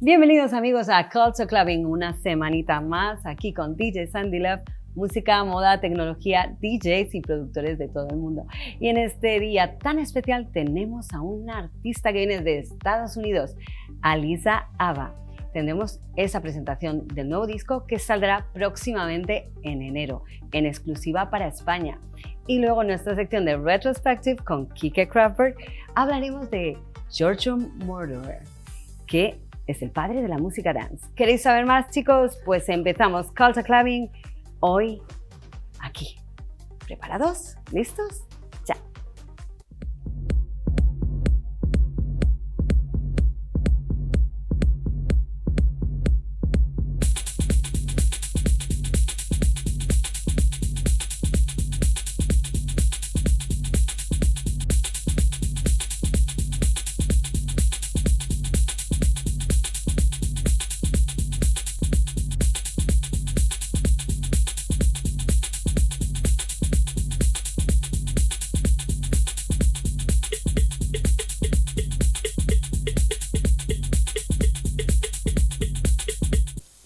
Bienvenidos amigos a Culture Clubbing, una semanita más aquí con DJ Sandy Love, música, moda, tecnología, DJs y productores de todo el mundo. Y en este día tan especial tenemos a una artista que viene de Estados Unidos, Aliza Hava. Tendremos esa presentación del nuevo disco que saldrá próximamente en enero, en exclusiva para España. Y luego en nuestra sección de Retrospective con Kike Kraftberd hablaremos de Giorgio Moroder, que es el padre de la música dance. ¿Queréis saber más, chicos? Pues empezamos Culture Clubbing hoy aquí. ¿Preparados? ¿Listos? ¡Ya!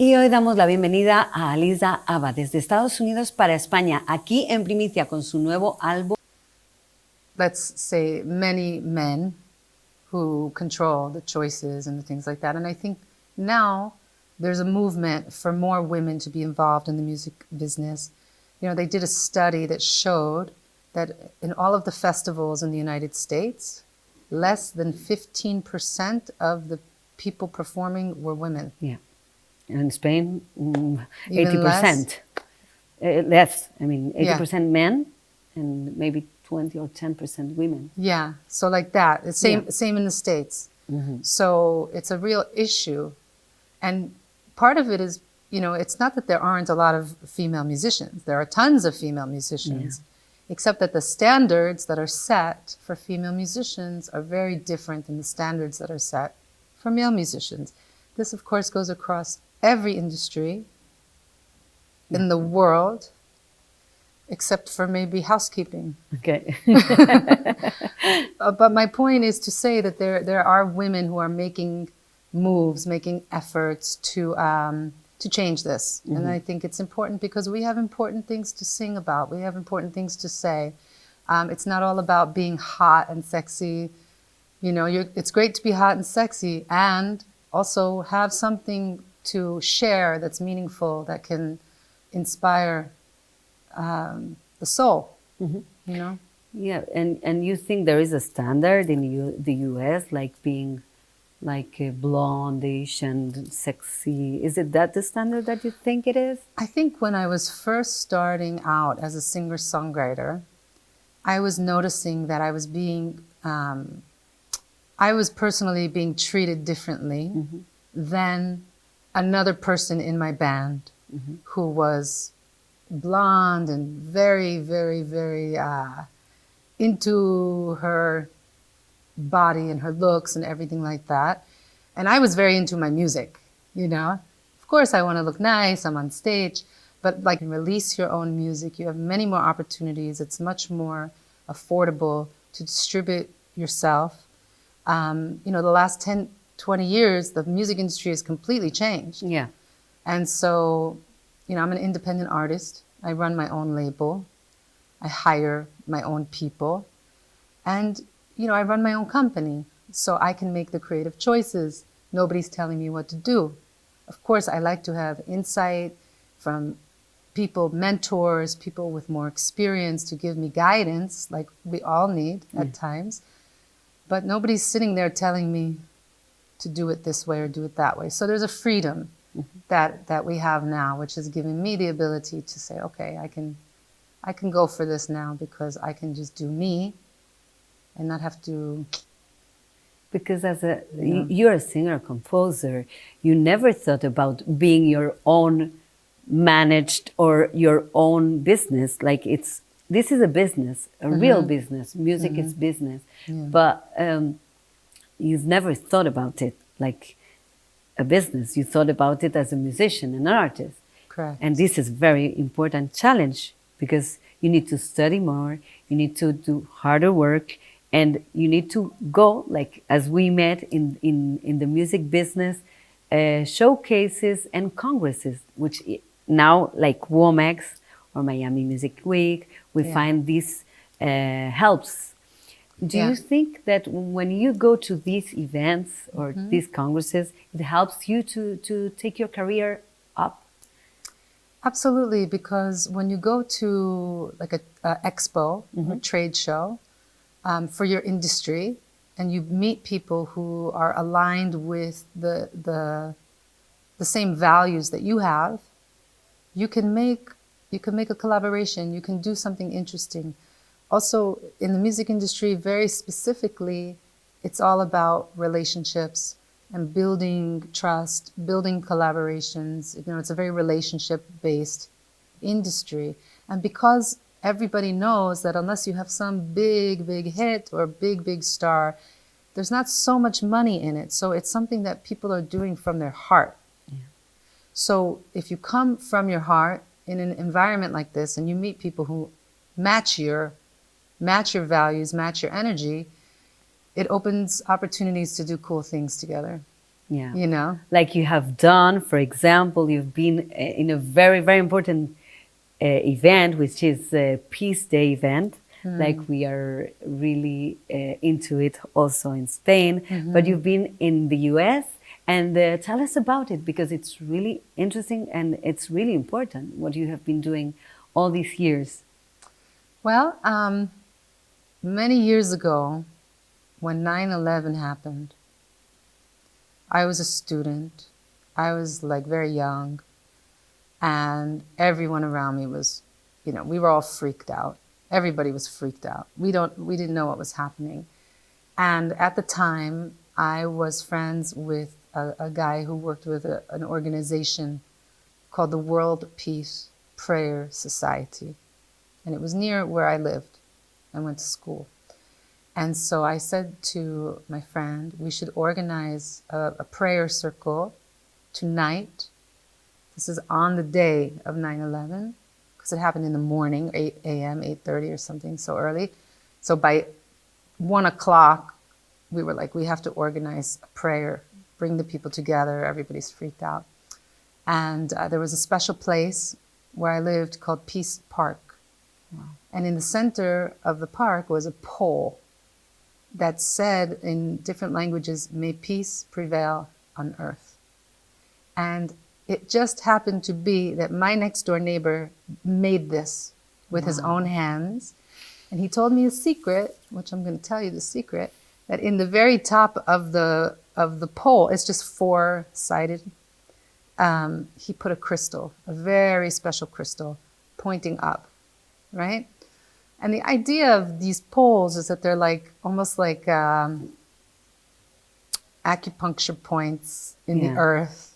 Y hoy damos la bienvenida a Aliza Hava desde Estados Unidos para España, aquí en primicia con su nuevo álbum. Let's say many men who control the choices and the things like that. And I think now there's a movement for more women to be involved in the music business. You know, they did a study that showed that in all of the festivals in the United States, less than 15% of the people performing were women. Yeah. In Spain, 80%. Less. I mean, 80% men and maybe 20 or 10% women. Yeah, so like that. It's same in the States. Mm-hmm. So it's a real issue. And part of it is, you know, it's not that there aren't a lot of female musicians. There are tons of female musicians. Yeah. Except that the standards that are set for female musicians are very different than the standards that are set for male musicians. This, of course, goes across every industry in the world, except for maybe housekeeping. Okay. But my point is to say that there are women who are making moves, making efforts to change this. Mm-hmm. And I think it's important because we have important things to sing about. We have important things to say. It's not all about being hot and sexy. You know, it's great to be hot and sexy and also have something to share that's meaningful, that can inspire the soul, mm-hmm. you know? Yeah, and you think there is a standard in the US, like being like blondish and sexy. Is it that the standard that you think it is? I think when I was first starting out as a singer-songwriter, I was noticing that I was personally being treated differently mm-hmm. than another person in my band mm-hmm. who was blonde and very, very, very into her body and her looks and everything like that. And I was very into my music, you know. Of course, I want to look nice, I'm on stage, but like release your own music. You have many more opportunities. It's much more affordable to distribute yourself. You know, the last 10, 20 years, the music industry has completely changed. Yeah. And so, you know, I'm an independent artist. I run my own label. I hire my own people. And, you know, I run my own company. So I can make the creative choices. Nobody's telling me what to do. Of course, I like to have insight from people, mentors, people with more experience to give me guidance, like we all need at times. But nobody's sitting there telling me to do it this way or do it that way. So there's a freedom mm-hmm. that we have now, which has given me the ability to say, okay, I can go for this now because I can just do me and not have to. Because you're a singer, composer, you never thought about being your own managed or your own business. Like this is a business, a mm-hmm. real business. Music mm-hmm. is business. Yeah. But you've never thought about it like a business. You thought about it as a musician, an artist. Correct. And this is a very important challenge because you need to study more, you need to do harder work, and you need to go, like as we met in the music business, showcases and congresses, which now, like WOMEX or Miami Music Week, we find this helps. Do you think that when you go to these events or these congresses, it helps you to take your career up? Absolutely, because when you go to like a expo or trade show for your industry, and you meet people who are aligned with the same values that you have, you can make a collaboration. You can do something interesting. Also, in the music industry, very specifically, it's all about relationships and building trust, building collaborations. You know, it's a very relationship-based industry. And because everybody knows that unless you have some big hit or big star, there's not so much money in it. So it's something that people are doing from their heart. Yeah. So if you come from your heart in an environment like this and you meet people who match your values, match your energy, it opens opportunities to do cool things together. Yeah. You know? Like you have done, for example, you've been in a very, very important event, which is a Peace Day event. Like we are really into it also in Spain. But you've been in the US, and tell us about it, because it's really interesting and it's really important what you have been doing all these years. Well, many years ago, when 9/11 happened, I was a student. I was like very young, and everyone around me was, you know, we were all freaked out. Everybody was freaked out. We didn't know what was happening. And at the time, I was friends with a guy who worked with an organization called the World Peace Prayer Society. And it was near where I lived. I went to school. And so I said to my friend, we should organize a prayer circle tonight. This is on the day of 9/11, because it happened in the morning, 8 a.m., 8:30 or something, so early. So by 1 o'clock, we were like, we have to organize a prayer, bring the people together, everybody's freaked out. And there was a special place where I lived called Peace Park. Wow. And in the center of the park was a pole that said in different languages, may peace prevail on earth. And it just happened to be that my next door neighbor made this with his own hands. And he told me a secret, which I'm going to tell you the secret, that in the very top of the pole, it's just four-sided, he put a crystal, a very special crystal, pointing up, right? And the idea of these poles is that they're like, almost like acupuncture points in the earth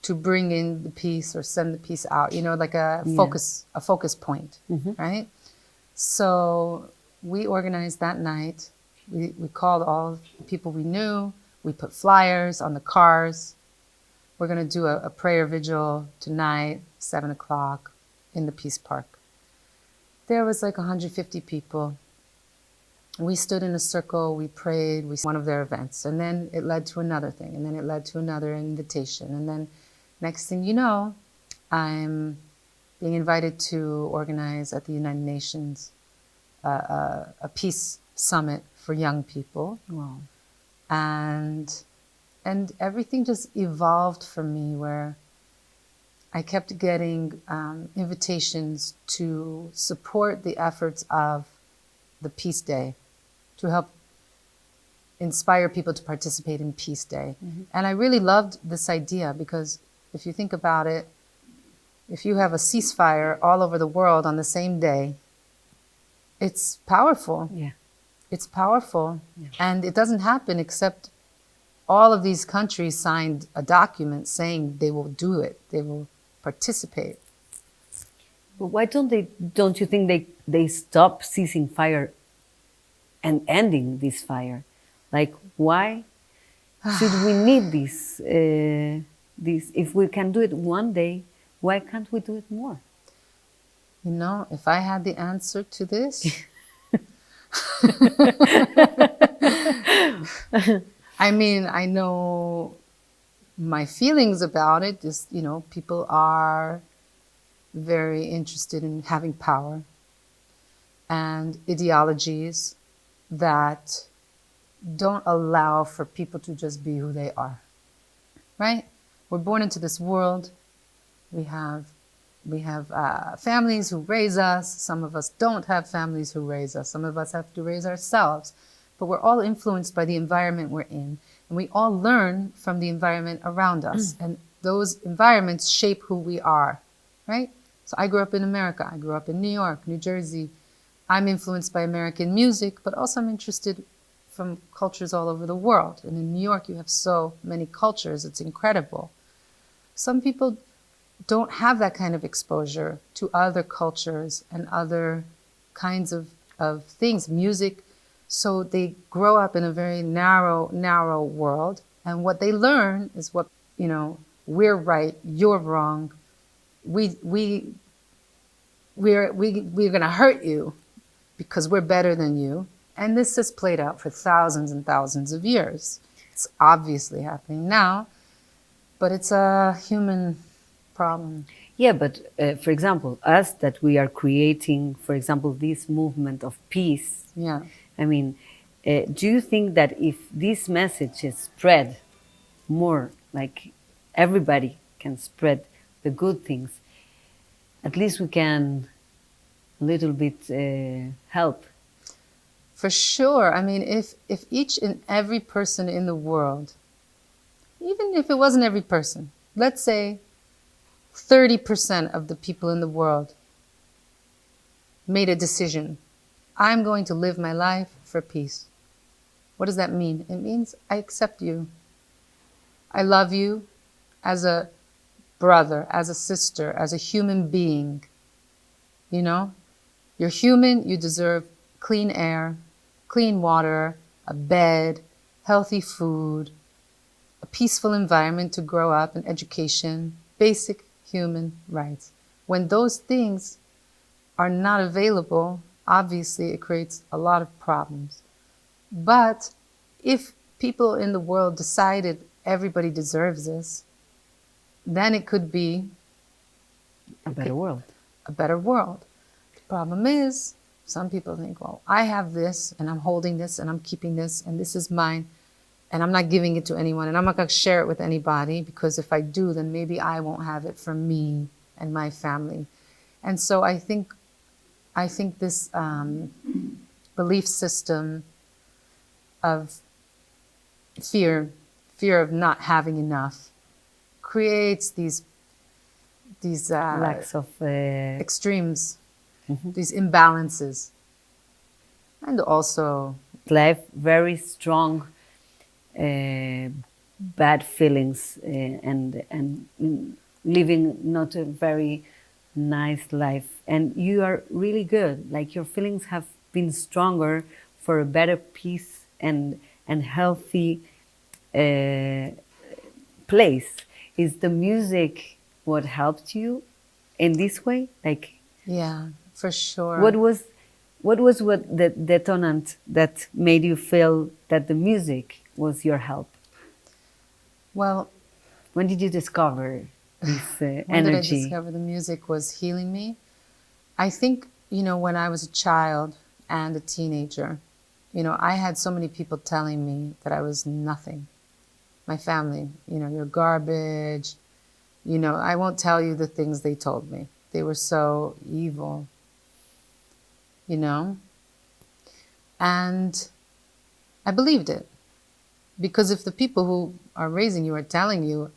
to bring in the peace or send the peace out, you know, like a focus point, right? So we organized that night. We called all the people we knew. We put flyers on the cars. We're going to do a prayer vigil tonight, 7 o'clock, in the Peace Park. There was like 150 people. We stood in a circle, we prayed, we one of their events, and then it led to another thing, and then it led to another invitation, and then next thing you know, I'm being invited to organize at the United Nations a peace summit for young people. Wow. And everything just evolved for me, where I kept getting invitations to support the efforts of the Peace Day, to help inspire people to participate in Peace Day. And I really loved this idea, because if you think about it, if you have a ceasefire all over the world on the same day, it's powerful. Yeah. It's powerful. Yeah. And it doesn't happen except all of these countries signed a document saying they will do it. They will participate. But why don't you think they stop ceasing fire and ending this fire? Like, why should we need this? If we can do it one day, why can't we do it more? You know, if I had the answer to this, I mean, I know my feelings about it is, you know, people are very interested in having power and ideologies that don't allow for people to just be who they are, right? We're born into this world. We have families who raise us. Some of us don't have families who raise us. Some of us have to raise ourselves. But we're all influenced by the environment we're in. And we all learn from the environment around us. And those environments shape who we are, right? So I grew up in America. I grew up in New York, New Jersey. I'm influenced by American music, but also I'm interested from cultures all over the world. And in New York, you have so many cultures. It's incredible. Some people don't have that kind of exposure to other cultures and other kinds of things, music. So they grow up in a very narrow world. And what they learn is what, you know, we're right, you're wrong. We're going to hurt you because we're better than you. And this has played out for thousands and thousands of years. It's obviously happening now, but it's a human problem. Yeah, but for example, us that we are creating, for example, this movement of peace. Yeah. I mean, do you think that if this message is spread more, like everybody can spread the good things, at least we can a little bit help? For sure. I mean, if each and every person in the world, even if it wasn't every person, let's say 30% of the people in the world made a decision, I'm going to live my life for peace. What does that mean? It means I accept you. I love you as a brother, as a sister, as a human being. You know, you're human, you deserve clean air, clean water, a bed, healthy food, a peaceful environment to grow up, and education, basic human rights. When those things are not available, obviously it creates a lot of problems. But if people in the world decided everybody deserves this, then it could be a better world. A better world. The problem is, some people think, well, I have this, and I'm holding this, and I'm keeping this, and this is mine, and I'm not giving it to anyone, and I'm not going to share it with anybody, because if I do, then maybe I won't have it for me and my family. And so I think this belief system of fear of not having enough, creates these lacks of extremes, these imbalances, and also life very strong bad feelings and living not a very nice life. And you are really good. Like your feelings have been stronger for a better peace and healthy place. Is the music what helped you in this way? Like, yeah, for sure. What was the detonant that made you feel that the music was your help? Well, when did you discover this energy? When did I discover the music was healing me? I think, when I was a child and a teenager, I had so many people telling me that I was nothing. My family, you're garbage. I won't tell you the things they told me. They were so evil, And I believed it. Because if the people who are raising you are telling you,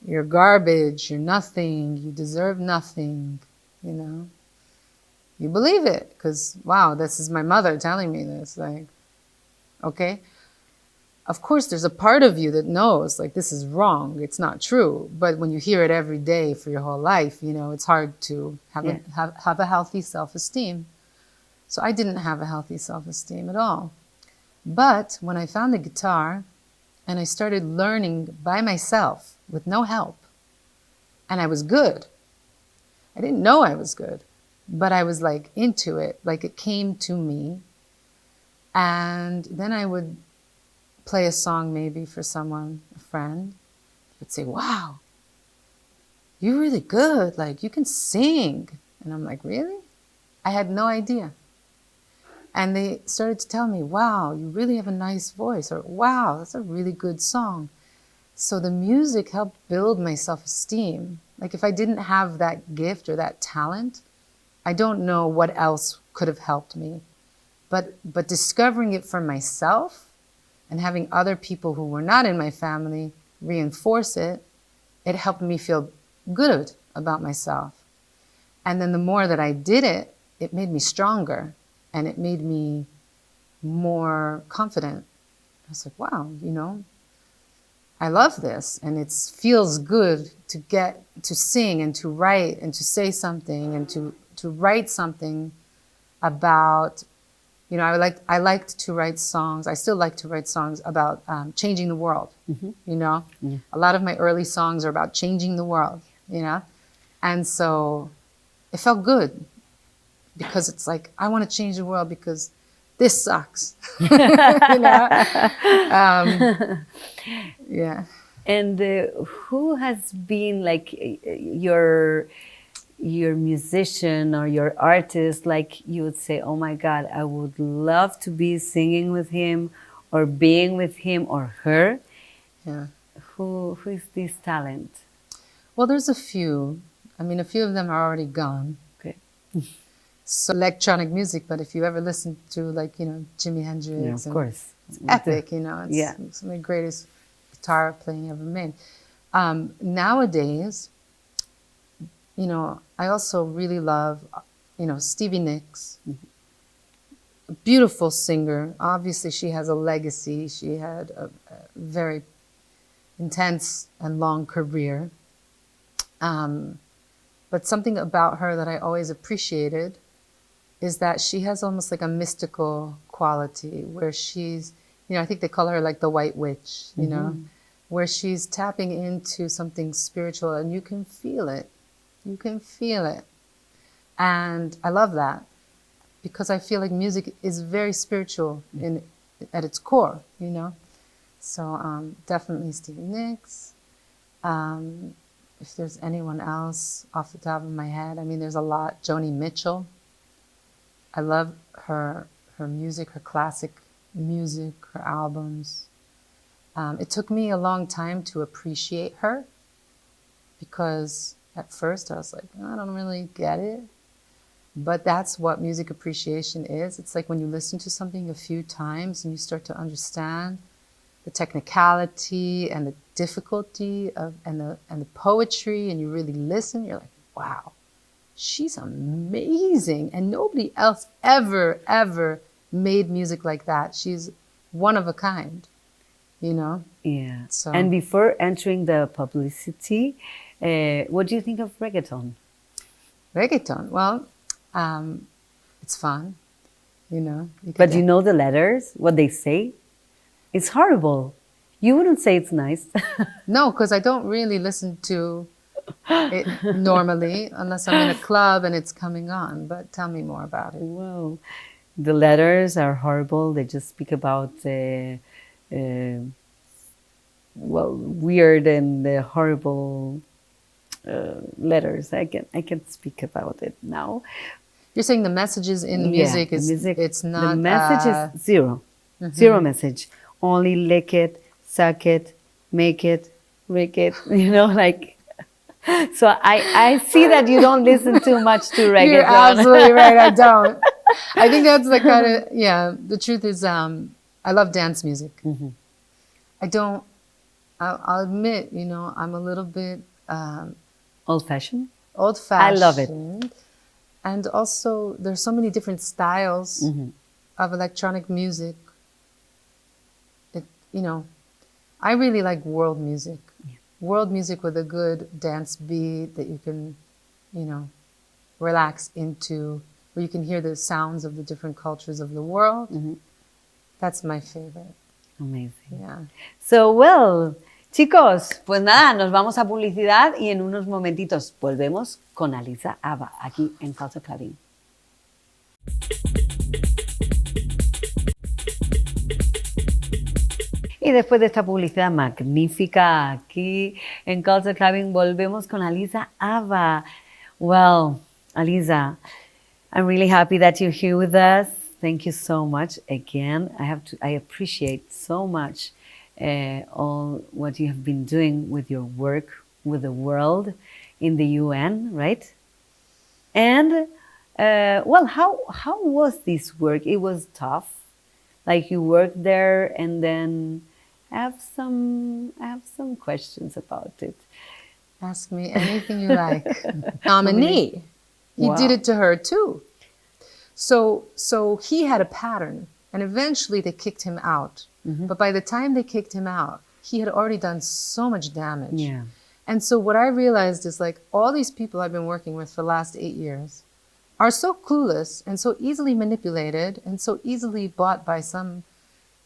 you're garbage, you're nothing, you deserve nothing, you believe it. Because, wow, this is my mother telling me this. Like, okay. Of course, there's a part of you that knows, like, this is wrong. It's not true. But when you hear it every day for your whole life, it's hard to have a healthy self-esteem. So I didn't have a healthy self-esteem at all. But when I found the guitar and I started learning by myself with no help, and I was good. I didn't know I was good, but I was like into it, like it came to me. And then I would play a song maybe for someone, a friend, would say, wow, you're really good. Like, you can sing. And I'm like, really? I had no idea. And they started to tell me, wow, you really have a nice voice, or wow, that's a really good song. So the music helped build my self-esteem. Like, if I didn't have that gift or that talent, I don't know what else could have helped me. But discovering it for myself and having other people who were not in my family reinforce it, it helped me feel good about myself. And then the more that I did it, it made me stronger and it made me more confident. I was like, wow, you know, I love this, and it feels good to get to sing and to write and to say something and to write something about, you know, I liked to write songs. I still like to write songs about changing the world, you know. Yeah. A lot of my early songs are about changing the world, you know. And so it felt good because it's like, I want to change the world because this sucks, you know. Yeah. And who has been like your musician or your artist, like you would say, oh my God, I would love to be singing with him or being with him or her? Yeah. Who is this talent? Well, there's a few. I mean, a few of them are already gone. Okay. So electronic music, but if you ever listen to, like, you know, Jimi Hendrix, yeah, of course, it's epic, you know. It's, yeah, some of the greatest guitar playing ever made. Nowadays, you know, I also really love, you know, Stevie Nicks, a beautiful singer. Obviously, she has a legacy. She had a very intense and long career. But something about her that I always appreciated is that she has almost like a mystical quality where she's, you know, I think they call her like the white witch, you know, where she's tapping into something spiritual and you can feel it. You can feel it. And I love that because I feel like music is very spiritual at its core, you know. So definitely Stevie Nicks. If there's anyone else off the top of my head, I mean, there's a lot. Joni Mitchell. I love her music, her classic music, her albums. It took me a long time to appreciate her because at first I was like, I don't really get it. But that's what music appreciation is. It's like when you listen to something a few times and you start to understand the technicality and the difficulty of and the poetry, and you really listen, you're like, wow, she's amazing. And nobody else ever made music like that. She's one of a kind, you know? Yeah. So. And before entering the publicity, what do you think of reggaeton? Reggaeton, well, it's fun, you know. But you know the letters, what they say? It's horrible. You wouldn't say it's nice. No, because I don't really listen to it normally unless I'm in a club and it's coming on. But tell me more about it. Wow. The letters are horrible. They just speak about, weird and horrible letters. I can speak about it now. You're saying the messages in the music it's not... The message is zero. Zero message. Only lick it, suck it, make it, rick it, you know, like... So I see that you don't listen too much to reggaeton. You're absolutely right, I don't. I think that's the kind of... Yeah, the truth is I love dance music. I don't... I'll admit, you know, I'm a little bit... old-fashioned? Old-fashioned. I love it. And also, there's so many different styles of electronic music. You know, I really like world music. Yeah. World music with a good dance beat that you can, you know, relax into, where you can hear the sounds of the different cultures of the world. That's my favorite. Amazing. Yeah. So, well, chicos, pues nada, nos vamos a publicidad y en unos momentitos volvemos con Aliza Hava, aquí en Culture Clubbing. Y después de esta publicidad magnífica aquí en Culture Clubbing, volvemos con Aliza Hava. Well, Aliza, I'm really happy that you're here with us. Thank you so much again. I appreciate so much all what you have been doing with your work with the world in the UN, right? And well, how was this work? It was tough. Like you worked there, and then I have some questions about it. Ask me anything you like. Nominee. He Wow. did it to her too. So he had a pattern, and eventually they kicked him out. But by the time they kicked him out, he had already done so much damage. Yeah. And so what I realized is like all these people I've been working with for the last 8 years are so clueless and so easily manipulated and so easily bought by some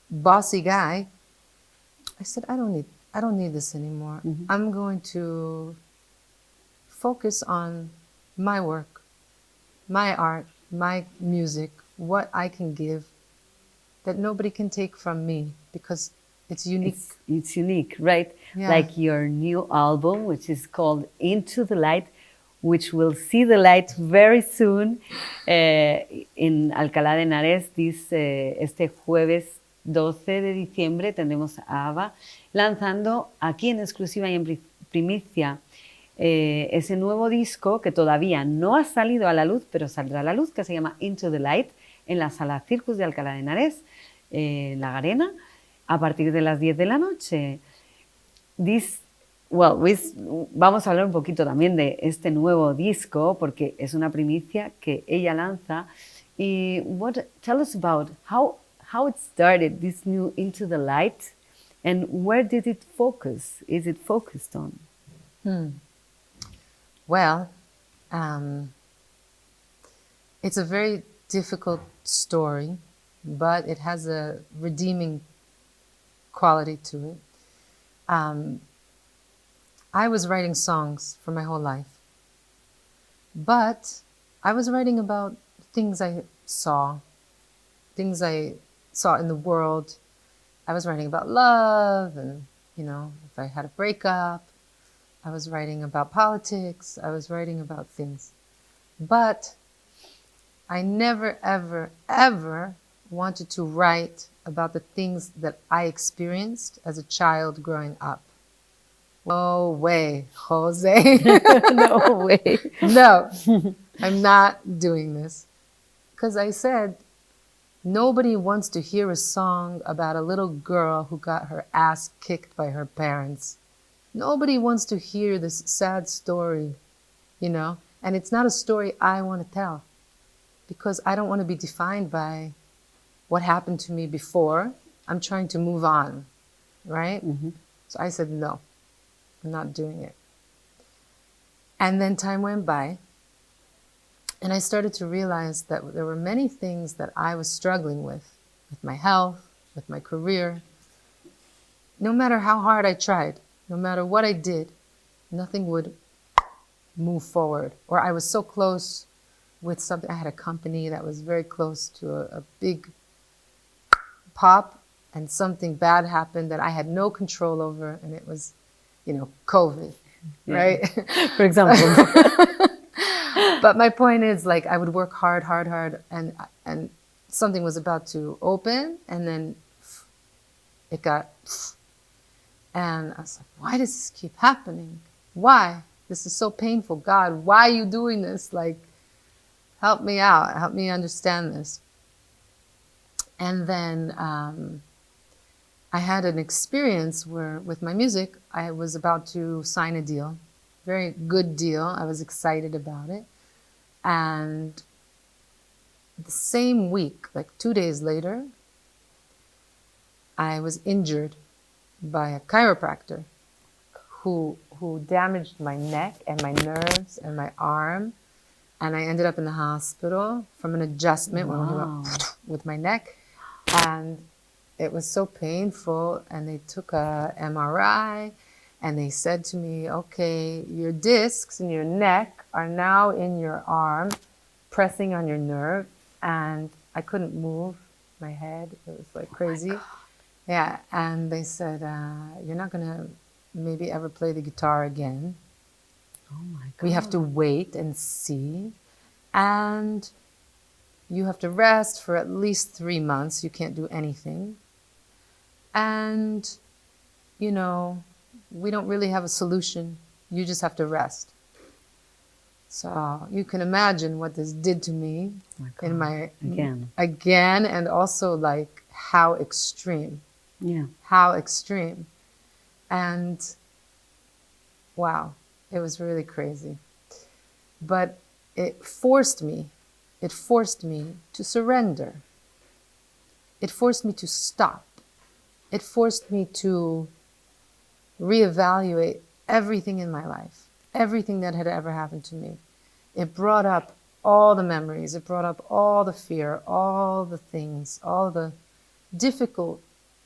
bossy guy. I said, I don't need this anymore. I'm going to focus on my work, my art, my music, what I can give that nobody can take from me because it's unique. It's unique, right? Yeah. Like your new album, which is called Into the Light, which will see the light very soon in Alcalá de Henares. Este jueves 12 de diciembre tendremos a Hava lanzando aquí en exclusiva y en primicia ese nuevo disco que todavía no ha salido a la luz, pero saldrá a la luz, que se llama Into the Light, en la Sala Circus de Alcalá de Henares, La Garena, a partir de las 10 de la noche. Vamos a hablar un poquito también de este nuevo disco, porque es una primicia que ella lanza. Y tell us about how it started, this new Into the Light, and where did it focus? Is it focused on? Well, it's a very difficult story, but it has a redeeming quality to it. I was writing songs for my whole life, but I was writing about things I saw in the world. I was writing about love and, if I had a breakup. I was writing about politics. I was writing about things. But I never, ever, ever wanted to write about the things that I experienced as a child growing up. No way, Jose. No way. No, I'm not doing this. Because I said, nobody wants to hear a song about a little girl who got her ass kicked by her parents. Nobody wants to hear this sad story, And it's not a story I want to tell. Because I don't want to be defined by what happened to me before. I'm trying to move on, right? So I said, no, I'm not doing it. And then time went by, and I started to realize that there were many things that I was struggling with my health, with my career. No matter how hard I tried, no matter what I did, nothing would move forward. Or I was so close with something. I had a company that was very close to a big pop, and something bad happened that I had no control over, and it was, COVID, right? For example. But my point is, like, I would work hard, and something was about to open, and then it got, and I was like, why does this keep happening? Why? This is so painful. God, why are you doing this? Like, help me out. Help me understand this. And then I had an experience where, with my music, I was about to sign a deal. Very good deal. I was excited about it. And the same week, like 2 days later, I was injured by a chiropractor who damaged my neck and my nerves and my arm. And I ended up in the hospital from an adjustment when he went with my neck. And it was so painful. And they took a MRI, and they said to me, okay, your discs in your neck are now in your arm, pressing on your nerve. And I couldn't move my head. It was like crazy. Yeah, and they said, you're not going to maybe ever play the guitar again. Oh my God. We have to wait and see. And you have to rest for at least 3 months. You can't do anything. And, you know, we don't really have a solution. You just have to rest. So you can imagine what this did to me in my again, and also like how extreme. Yeah. How extreme. And wow, it was really crazy. But it forced me to surrender. It forced me to stop. It forced me to reevaluate everything in my life, everything that had ever happened to me. It brought up all the memories. It brought up all the fear, all the things, all the difficult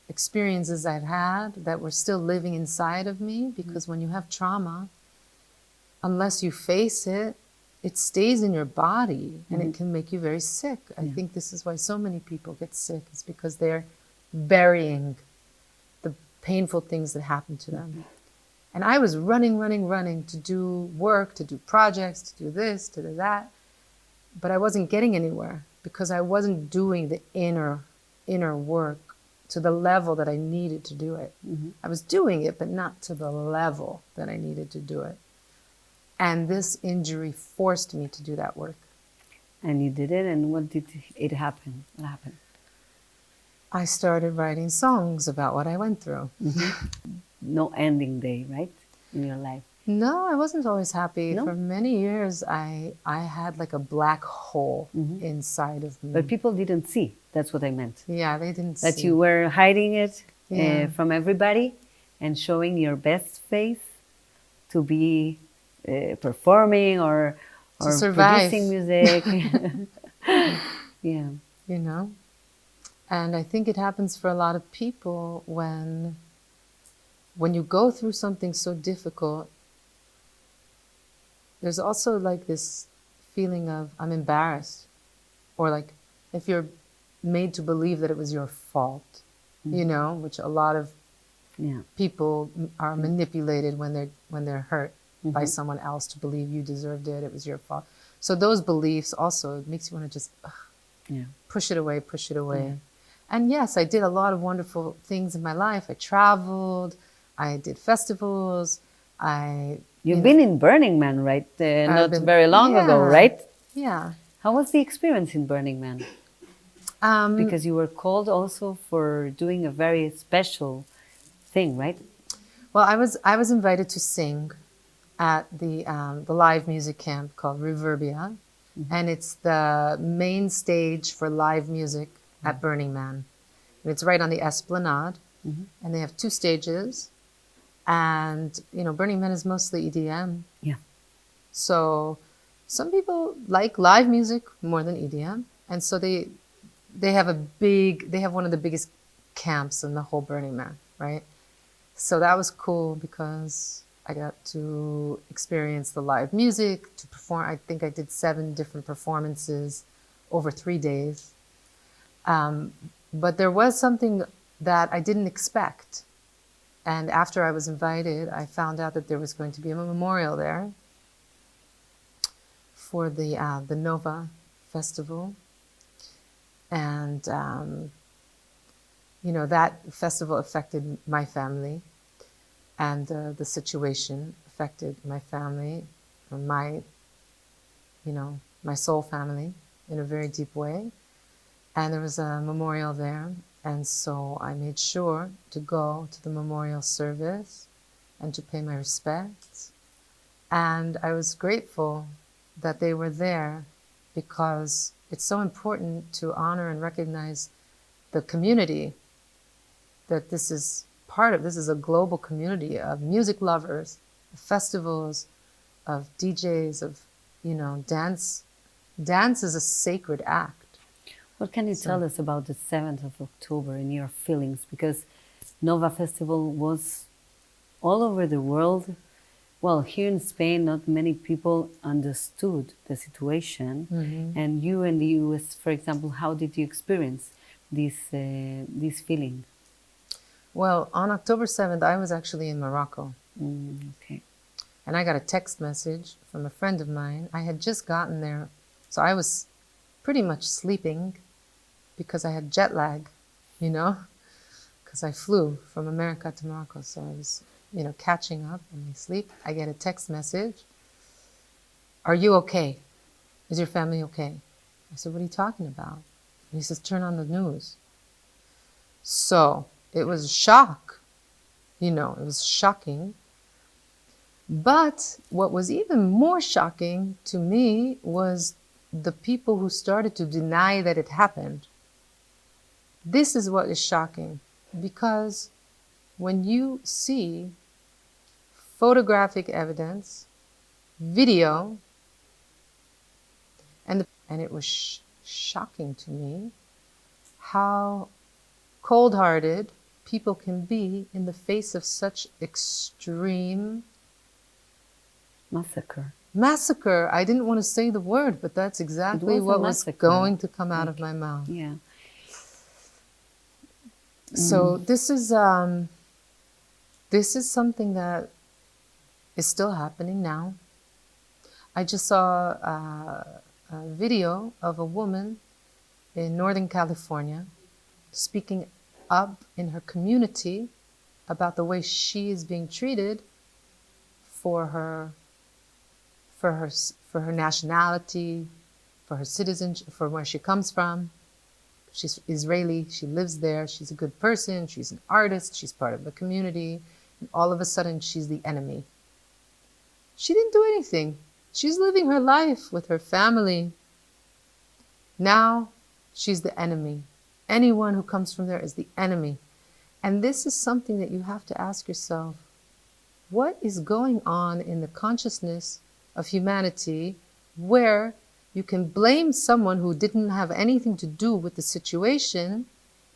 experiences I'd had that were still living inside of me, because when you have trauma, unless you face it, it stays in your body and it can make you very sick. I think this is why so many people get sick, is because they're burying the painful things that happened to them. And I was running to do work, to do projects, to do this, to do that, but I wasn't getting anywhere because I wasn't doing the inner work to the level that I needed to do it. I was doing it, but not to the level that I needed to do it. And this injury forced me to do that work. And you did it, and what did it happen? What happened? I started writing songs about what I went through. No ending day, right, in your life? No, I wasn't always happy. No? For many years, I had like a black hole inside of me. But people didn't see. That's what I meant. Yeah, they didn't see. That you were hiding it from everybody and showing your best face to be performing or producing music. Yeah. You know? And I think it happens for a lot of people when you go through something so difficult. There's also like this feeling of, I'm embarrassed. Or like, if you're made to believe that it was your fault, you know, which a lot of people are manipulated when they're hurt by someone else to believe you deserved it, it was your fault. So those beliefs also, it makes you want to just push it away. Yeah. And yes, I did a lot of wonderful things in my life. I traveled, I did festivals, You've been in Burning Man, right? Not very long ago, right? Yeah. How was the experience in Burning Man? Because you were called also for doing a very special thing, right? Well, I was invited to sing at the live music camp called Reverbia, and it's the main stage for live music at Burning Man. And it's right on the Esplanade, and they have 2 stages. And, you know, Burning Man is mostly EDM. Yeah. So some people like live music more than EDM. And so they have one of the biggest camps in the whole Burning Man, right? So that was cool because I got to experience the live music, to perform. I think I did 7 different performances over 3 days. But there was something that I didn't expect. And after I was invited, I found out that there was going to be a memorial there for the Nova Festival. And, you know, that festival affected my family. And the situation affected my family, my soul family in a very deep way. And there was a memorial there. And so I made sure to go to the memorial service and to pay my respects. And I was grateful that they were there, because it's so important to honor and recognize the community that this is part of. This is a global community of music lovers, of festivals, of DJs, of, you know, dance. Dance is a sacred act. What can you tell us about the 7th of October and your feelings? Because Nova Festival was all over the world. Well, here in Spain, not many people understood the situation. And you in the US, for example, how did you experience this feeling? Well, on October 7th, I was actually in Morocco. Okay. And I got a text message from a friend of mine. I had just gotten there, so I was pretty much sleeping because I had jet lag, you know, because I flew from America to Morocco. So I was, you know, catching up in my sleep. I get a text message. Are you okay? Is your family okay? I said, what are you talking about? And he says, turn on the news. So it was a shock. You know, it was shocking. But what was even more shocking to me was the people who started to deny that it happened. This is what is shocking, because when you see photographic evidence, video, and it was shocking to me how cold-hearted people can be in the face of such extreme massacre. I didn't want to say the word, but that's exactly what was going to come out of my mouth. Yeah. So this is something that is still happening now. I just saw a video of a woman in Northern California speaking up in her community about the way she is being treated for her nationality, for her citizenship, for where she comes from. She's Israeli, she lives there, she's a good person, she's an artist, she's part of the community, and all of a sudden she's the enemy. She didn't do anything. She's living her life with her family. Now she's the enemy. Anyone who comes from there is the enemy. And this is something that you have to ask yourself, what is going on in the consciousness of humanity where you can blame someone who didn't have anything to do with the situation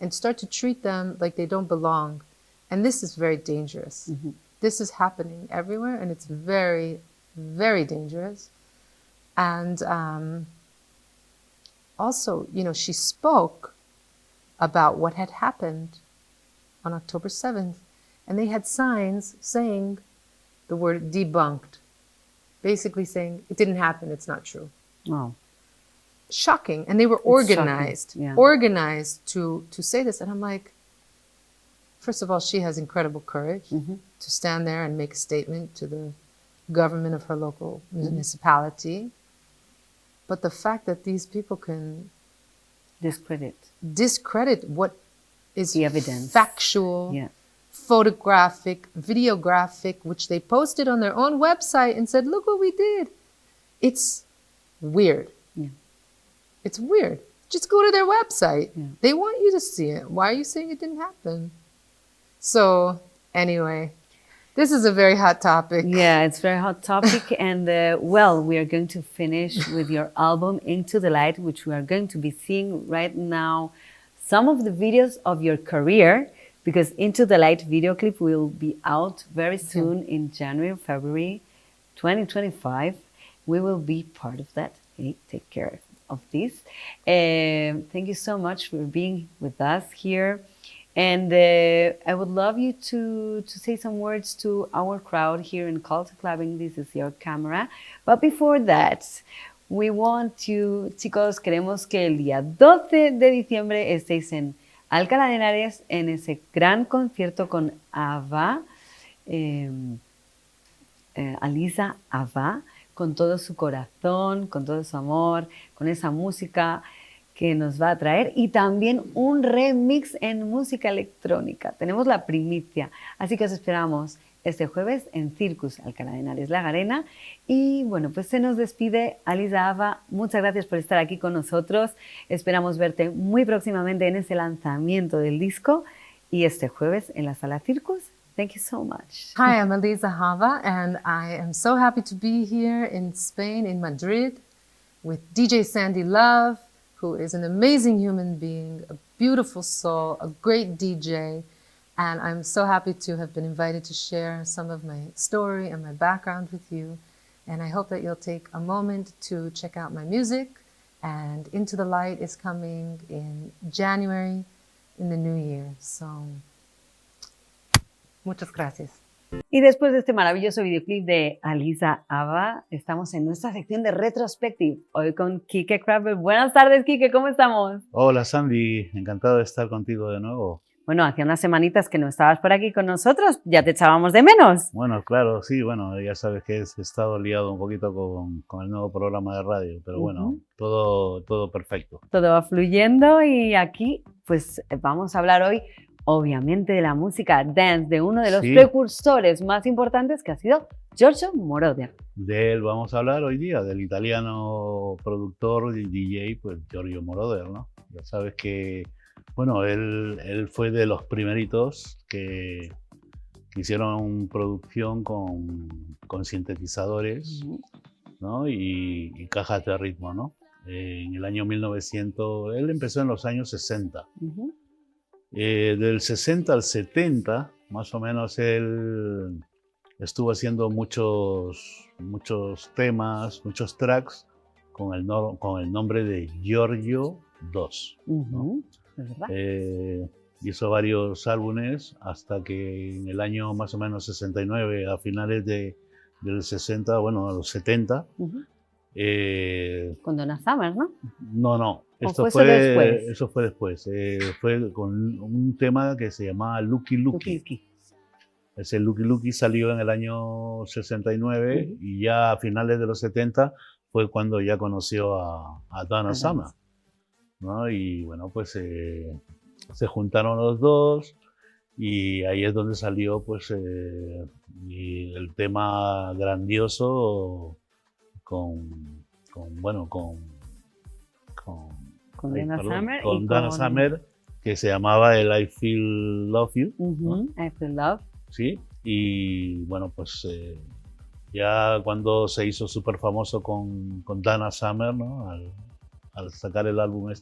and start to treat them like they don't belong. And this is very dangerous. Mm-hmm. This is happening everywhere, and it's very, very dangerous. And also, you know, she spoke about what had happened on October 7th, and they had signs saying the word debunked, basically saying it didn't happen, it's not true. Wow. Shocking. And they were organized, organized to say this. And I'm like, first of all, she has incredible courage to stand there and make a statement to the government of her local municipality. But the fact that these people can discredit what is the evidence, factual, photographic, videographic, which they posted on their own website and said, look what we did. It's weird. Yeah. It's weird. Just go to their website. Yeah. They want you to see it. Why are you saying it didn't happen? So anyway, this is a very hot topic. Yeah, it's a very hot topic. And well, we are going to finish with your album, Into the Light, which we are going to be seeing right now. Some of the videos of your career, because Into the Light video clip will be out very soon in January, February 2025. We will be part of that. Hey, take care of this. Thank you so much for being with us here. And I would love you to say some words to our crowd here in Culture Clubbing. This is your camera. But before that, we want you, chicos, queremos que el día 12 de diciembre estéis en Alcalá de Henares en ese gran concierto con Hava, Aliza Hava, con todo su corazón, con todo su amor, con esa música que nos va a traer y también un remix en música electrónica. Tenemos la primicia, así que os esperamos este jueves en Circus Alcalá de Henares La Garena. Y bueno, pues se nos despide Aliza Hava. Muchas gracias por estar aquí con nosotros. Esperamos verte muy próximamente en ese lanzamiento del disco y este jueves en la Sala Circus. Thank you so much. Hi, I'm Aliza Hava, and I am so happy to be here in Spain, in Madrid, with DJ Sandy Love, who is an amazing human being, a beautiful soul, a great DJ, and I'm so happy to have been invited to share some of my story and my background with you. And I hope that you'll take a moment to check out my music. And Into the Light is coming in January in the new year. So Muchas gracias. Y después de este maravilloso videoclip de Aliza Hava, estamos en nuestra sección de Retrospective, hoy con Kike Kraftberd. Buenas tardes, Kike, ¿cómo estamos? Hola Sandy, encantado de estar contigo de nuevo. Bueno, hacía unas semanitas que no estabas por aquí con nosotros, ya te echábamos de menos. Bueno, claro, sí, bueno, ya sabes que he estado liado un poquito con el nuevo programa de radio, pero bueno, todo perfecto. Todo va fluyendo y aquí pues vamos a hablar hoy obviamente de la música dance, de uno de los precursores más importantes que ha sido Giorgio Moroder. De él vamos a hablar hoy día, del italiano productor y DJ, pues Giorgio Moroder, ¿no? Ya sabes que, bueno, él fue de los primeritos que hicieron producción con sintetizadores, ¿no? y cajas de ritmo, ¿no? En el año 1900, él empezó en los años 60. Del 60 al 70, más o menos, él estuvo haciendo muchos temas, muchos tracks con el nombre de Giorgio 2. ¿No? Hizo varios álbumes hasta que en el año más o menos 69, a finales del 60, bueno, a los 70. Con Donna Summer, ¿no? No. Eso fue después. Fue con un tema que se llamaba Lucky Lucky. Ese Lucky Lucky salió en el año 69 y ya a finales de los 70 fue cuando ya conoció a Donna Summer, ¿no? Y bueno, pues se juntaron los dos y ahí es donde salió pues el tema grandioso con Donna Summer, que se llamaba el I Feel Love You. ¿No? I Feel Love. Sí, y bueno, pues ya cuando se hizo súper famoso con Donna Summer, ¿no? Al sacar el álbum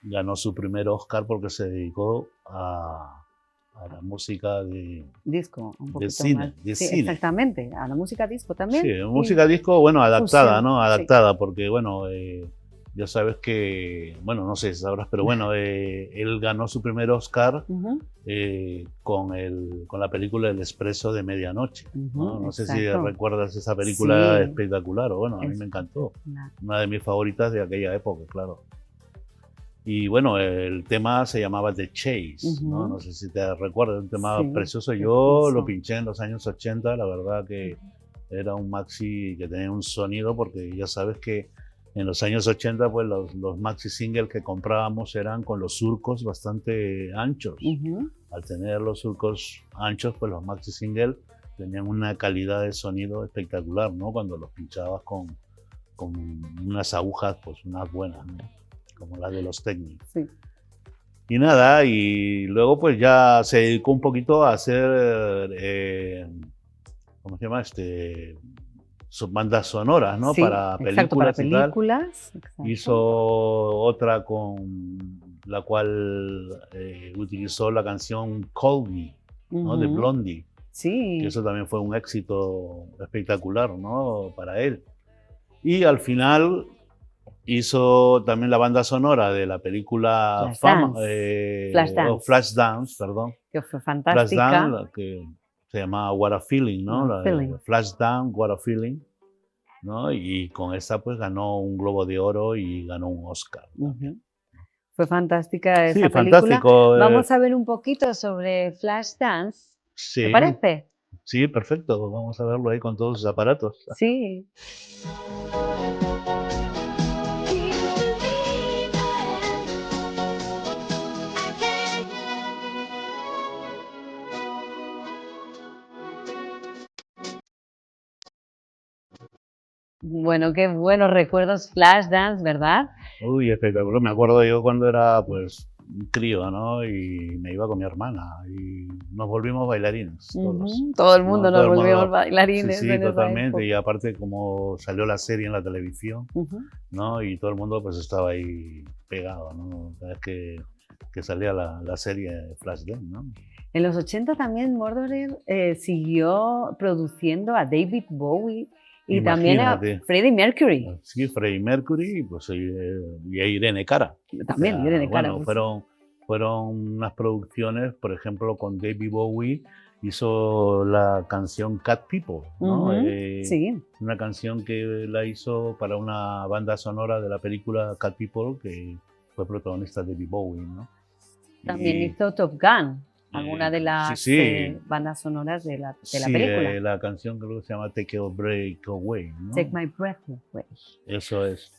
ganó su primer Oscar porque se dedicó a la música de disco, un poquito cine, más. de sí, cine. Exactamente, a la música disco también. Sí, música disco, bueno, adaptada, fusión, ¿no? Adaptada, porque bueno, ya sabes que, bueno, no sé si sabrás, pero bueno, él ganó su primer Oscar con la película El Expreso de Medianoche, ¿no? No sé si recuerdas esa película espectacular, o bueno, a mí me encantó, una de mis favoritas de aquella época, claro. Y bueno, el tema se llamaba The Chase, ¿no? No sé si te recuerdas, un tema precioso. Yo lo pinché en los años 80, la verdad que era un maxi que tenía un sonido, porque ya sabes que en los años 80 pues los maxi singles que comprábamos eran con los surcos bastante anchos. Al tener los surcos anchos, pues los maxi singles tenían una calidad de sonido espectacular, ¿no? Cuando los pinchabas con unas agujas, pues unas buenas, ¿no? Como las de los técnicos. Y nada, y luego pues ya se dedicó un poquito a hacer, ¿cómo se llama? Bandas sonoras, ¿no? Para películas y tal. Hizo otra con la cual utilizó la canción Call Me, ¿no? De Blondie. Que eso también fue un éxito espectacular, ¿no? Para él. Y al final hizo también la banda sonora de la película Flashdance, perdón. Que fue fantástica. Flashdance, que se llamaba What a Feeling, ¿no? Flashdance, What a Feeling, ¿no? Y con esta pues ganó un Globo de Oro y ganó un Oscar. Fue fantástica esa película. Fantástico. Vamos a ver un poquito sobre Flashdance. ¿Te parece? Sí, perfecto. Vamos a verlo ahí con todos sus aparatos. Sí. Bueno, qué buenos recuerdos Flashdance, ¿verdad? Uy, espectacular. Me acuerdo yo cuando era pues un crío, ¿no? Y me iba con mi hermana y nos volvimos bailarines todos. Todo el mundo nos volvimos bailarines. Sí, totalmente. Y aparte como salió la serie en la televisión, ¿no? Y todo el mundo pues estaba ahí pegado, ¿no? Cada vez que salía la serie Flashdance, ¿no? En los 80 también Moroder siguió produciendo a David Bowie y también a Freddie Mercury. Sí, Freddie Mercury pues, y a Irene Cara. También, Irene Cara. Bueno, fueron unas producciones, por ejemplo, con David Bowie, hizo la canción Cat People, ¿no? Sí. Una canción que la hizo para una banda sonora de la película Cat People, que fue protagonista de David Bowie, ¿no? También hizo Top Gun, alguna de las bandas sonoras de la película. La canción creo que se llama Take a Break Away, ¿no? Take My Breath Away. Eso es.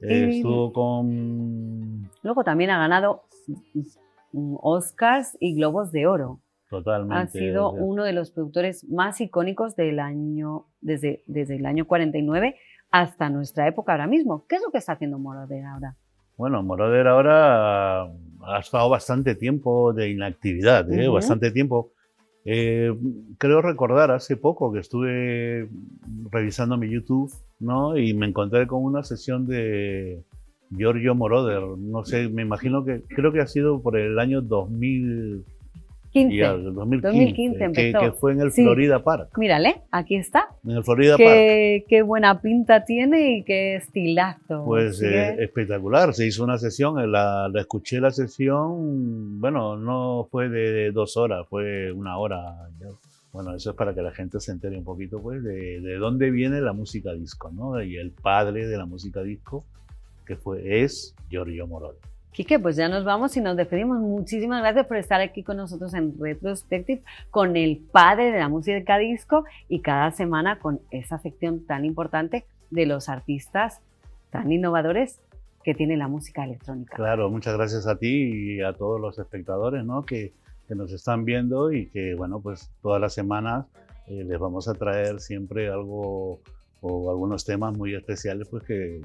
Estuvo con... Luego también ha ganado Oscars y Globos de Oro. Totalmente. Ha sido uno de los productores más icónicos del año, desde el año 49 hasta nuestra época ahora mismo. ¿Qué es lo que está haciendo Moroder ahora? Bueno, Moroder ahora ha estado bastante tiempo de inactividad, bastante tiempo. Creo recordar hace poco que estuve revisando mi YouTube, ¿no? Y me encontré con una sesión de Giorgio Moroder. No sé, me imagino que creo que ha sido por el año 2015 empezó. Que fue en el Florida Park. Mírale, aquí está. En el Florida Park. Qué buena pinta tiene y qué estilazo. Pues espectacular. Se hizo una sesión, la escuché la sesión, bueno, no fue de 2 horas, fue 1 hora. Bueno, eso es para que la gente se entere un poquito, pues, de dónde viene la música disco, ¿no? Y el padre de la música disco, que es Giorgio Moroder. Kike, pues ya nos vamos y nos despedimos. Muchísimas gracias por estar aquí con nosotros en Retrospective, con el padre de la música disco y cada semana con esa sección tan importante de los artistas tan innovadores que tiene la música electrónica. Claro, muchas gracias a ti y a todos los espectadores, ¿no? que nos están viendo y que, bueno, pues todas las semanas les vamos a traer siempre algo o algunos temas muy especiales, pues que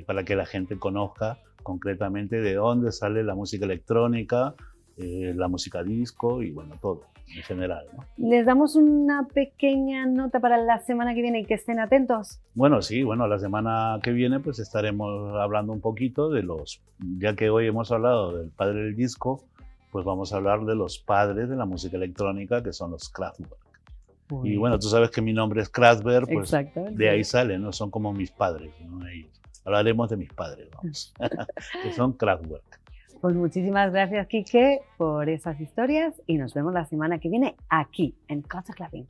para que la gente conozca concretamente de dónde sale la música electrónica, la música disco y bueno, todo en general, ¿no? ¿Les damos una pequeña nota para la semana que viene y que estén atentos? Bueno, sí, la semana que viene pues estaremos hablando un poquito de ya que hoy hemos hablado del padre del disco, pues vamos a hablar de los padres de la música electrónica, que son los Kraftberd. Y bueno, tú sabes que mi nombre es Kraftberd, pues de ahí sale, ¿no? Son como mis padres, ¿no? Ellos. Hablaremos de mis padres, vamos, que son Kraftberd. Pues muchísimas gracias, Kike, por esas historias y nos vemos la semana que viene aquí en CULTURA DE CLUB.